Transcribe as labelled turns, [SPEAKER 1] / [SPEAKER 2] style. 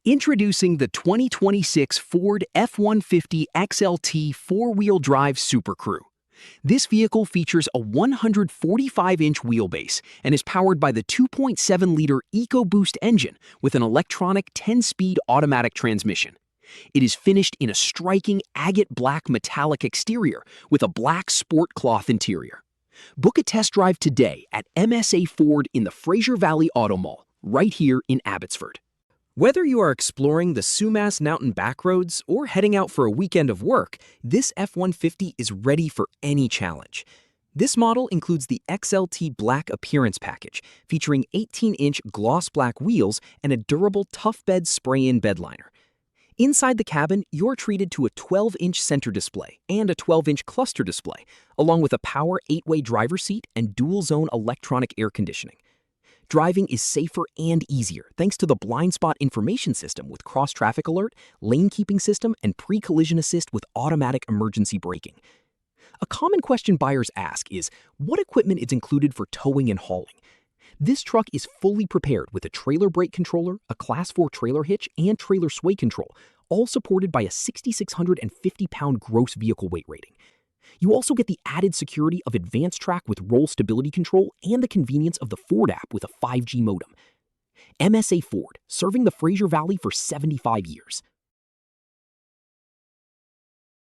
[SPEAKER 1] Introducing the 2026 Ford F-150 XLT four-wheel drive SuperCrew. This vehicle features a 145-inch wheelbase and is powered by the 2.7-liter EcoBoost engine with an electronic 10-speed automatic transmission. It is finished in a striking agate black metallic exterior with a black sport cloth interior. Book a test drive today at MSA Ford in the Fraser Valley Auto Mall, right here in Abbotsford. Whether you are exploring the Sumas Mountain backroads or heading out for a weekend of work, this F-150 is ready for any challenge. This model includes the XLT Black Appearance Package, featuring 18-inch gloss black wheels and a durable Tough Bed Spray-In Bedliner. Inside the cabin, you're treated to a 12-inch center display and a 12-inch cluster display, along with a power 8-way driver's seat and dual-zone electronic air conditioning. Driving is safer and easier thanks to the blind spot information system with cross-traffic alert, lane keeping system, and pre-collision assist with automatic emergency braking. A common question buyers ask is, what equipment is included for towing and hauling? This truck is fully prepared with a trailer brake controller, a Class 4 trailer hitch, and trailer sway control, all supported by a 6,650-pound gross vehicle weight rating. You also get the added security of advanced track with roll stability control and the convenience of the Ford app with a 5G modem. MSA Ford, serving the Fraser Valley for 75 years.